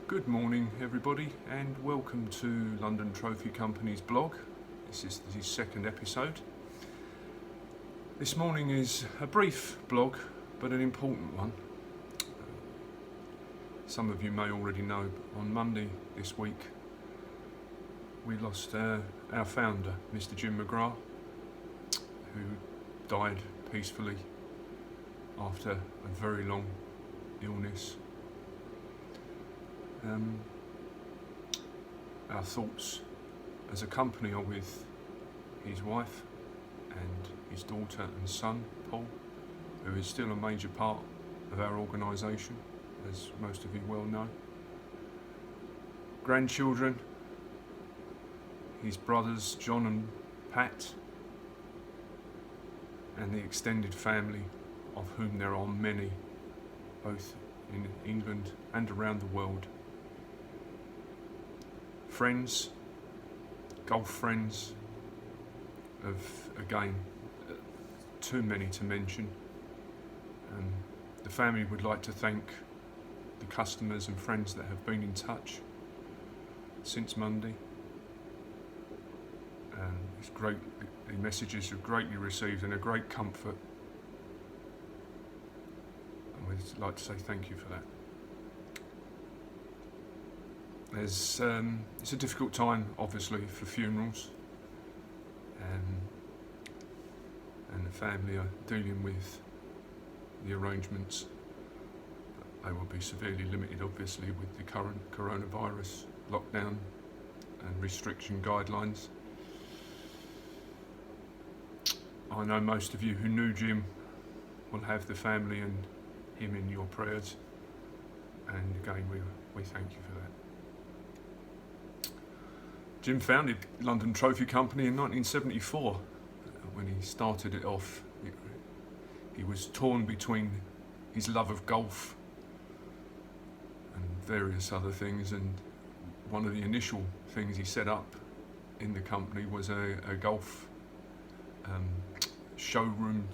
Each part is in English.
Good morning everybody and welcome to London Trophy Company's blog. This is the second episode. This morning is a brief blog but an important one. Some of you may already know, on Monday this week we lost our founder, Mr. Jim McGrath, who died peacefully after a very long illness. Our thoughts as a company are with his wife and his daughter and son, Paul, who is still a major part of our organisation, as most of you well know. Grandchildren, his brothers John and Pat, and the extended family, of whom there are many, both in England and around the world. Friends, golf friends, of again, too many to mention. The family would like to thank the customers and friends that have been in touch since Monday. It's great, the messages are greatly received and a great comfort. And we'd like to say thank you for that. It's a difficult time, obviously, for funerals, and the family are dealing with the arrangements. They will be severely limited, obviously, with the current coronavirus lockdown and restriction guidelines. I know most of you who knew Jim will have the family and him in your prayers, and again we thank you for that. Jim founded London Trophy Company in 1974. When he started it off, he was torn between his love of golf and various other things, and one of the initial things he set up in the company was a golf showroom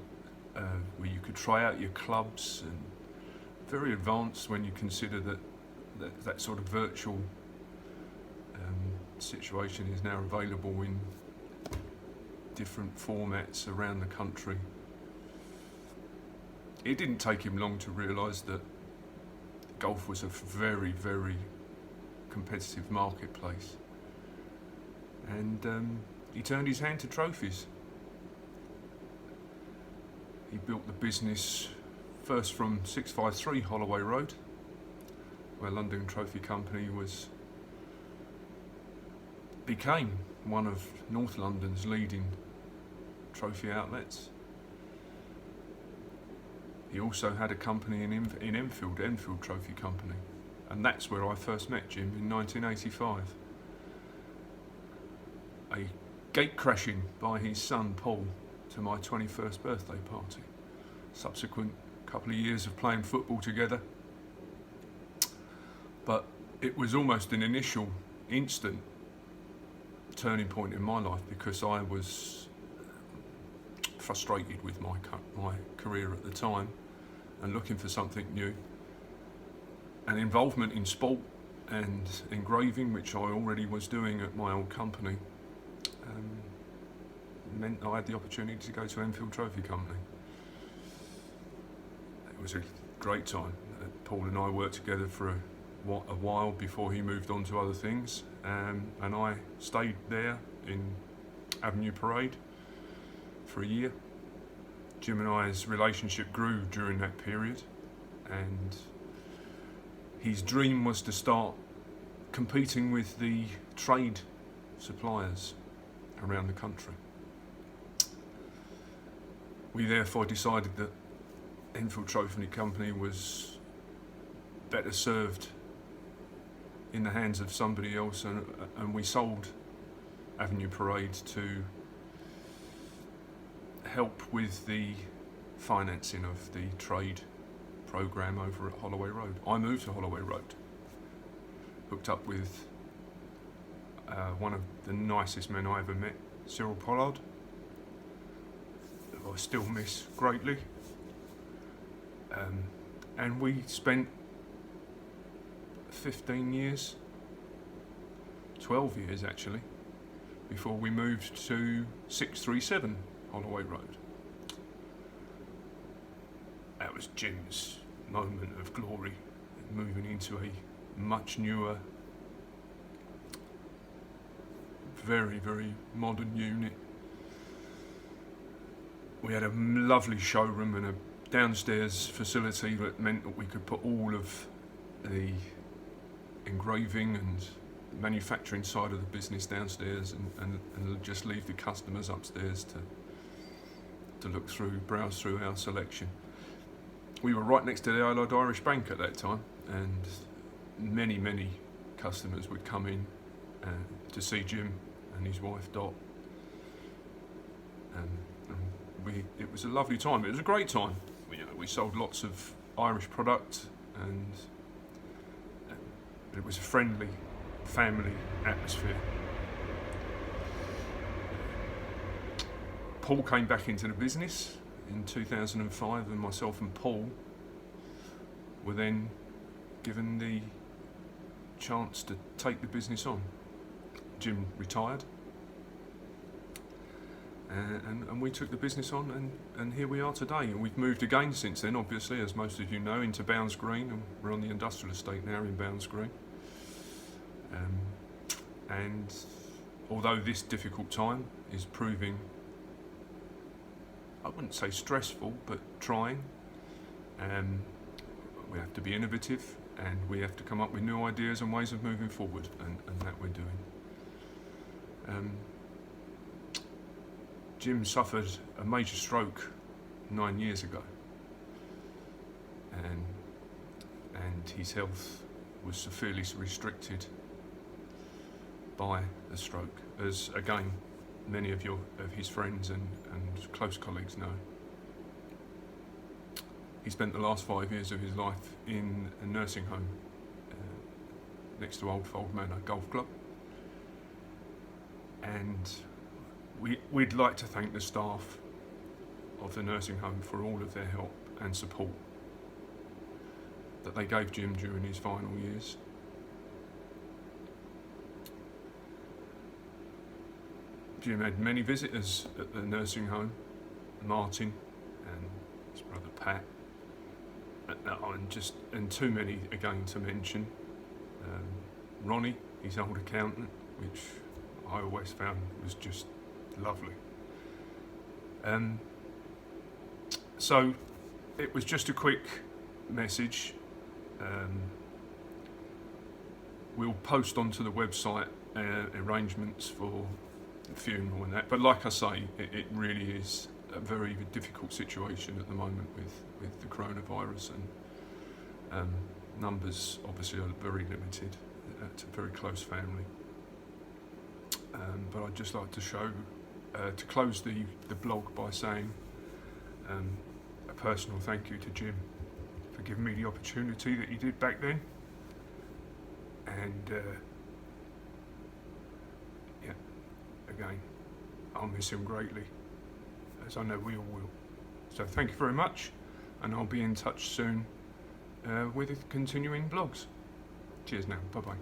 where you could try out your clubs, and very advanced when you consider that sort of virtual situation is now available in different formats around the country. It didn't take him long to realise that golf was a very, very competitive marketplace, and he turned his hand to trophies. He built the business first from 653 Holloway Road, where London Trophy Company became one of North London's leading trophy outlets. He also had a company in Enfield Trophy Company, and that's where I first met Jim in 1985. A gate crashing by his son Paul to my 21st birthday party. Subsequent couple of years of playing football together, but it was almost an initial instant turning point in my life, because I was frustrated with my career at the time and looking for something new. And involvement in sport and engraving, which I already was doing at my old company, meant I had the opportunity to go to Enfield Trophy Company. It was a great time. Paul and I worked together for a while before he moved on to other things, and I stayed there in Avenue Parade for a year. Jim and I's relationship grew during that period, and his dream was to start competing with the trade suppliers around the country. We therefore decided that Enfield Trophy Company was better served in the hands of somebody else, and we sold Avenue Parade to help with the financing of the trade programme over at Holloway Road. I moved to Holloway Road, hooked up with one of the nicest men I ever met, Cyril Pollard, who I still miss greatly, and we spent 15 years, 12 years actually, before we moved to 637 Holloway Road. That was Jim's moment of glory, moving into a much newer, very, very modern unit. We had a lovely showroom and a downstairs facility that meant that we could put all of the engraving and manufacturing side of the business downstairs and just leave the customers upstairs to look through, browse through our selection. We were right next to the Allied Irish Bank at that time, and many customers would come in to see Jim and his wife Dot. It was a lovely time. It was a great time. We sold lots of Irish product, and it was a friendly family atmosphere. Paul came back into the business in 2005, and myself and Paul were then given the chance to take the business on. Jim retired, and we took the business on, and here we are today. And we've moved again since then, obviously, as most of you know, into Bounds Green, and we're on the industrial estate now in Bounds Green. And although this difficult time is proving, I wouldn't say stressful, but trying, we have to be innovative, and we have to come up with new ideas and ways of moving forward, and that we're doing. Jim suffered a major stroke 9 years ago, and his health was severely restricted by the stroke, as again many of his friends and close colleagues know. He spent the last 5 years of his life in a nursing home next to Old Fold Manor Golf Club, and we'd like to thank the staff of the nursing home for all of their help and support that they gave Jim during his final years. Jim had many visitors at the nursing home: Martin and his brother Pat, and too many again to mention. Ronnie, his old accountant, which I always found was just lovely. So it was just a quick message. We'll post onto the website arrangements for the funeral and that, but like I say, it really is a very difficult situation at the moment with the coronavirus, and numbers obviously are very limited. It's a very close family, but I'd just like to to close the blog by saying a personal thank you to Jim for giving me the opportunity that he did back then, and again, I'll miss him greatly, as I know we all will. So thank you very much, and I'll be in touch soon with continuing blogs. Cheers now, bye bye.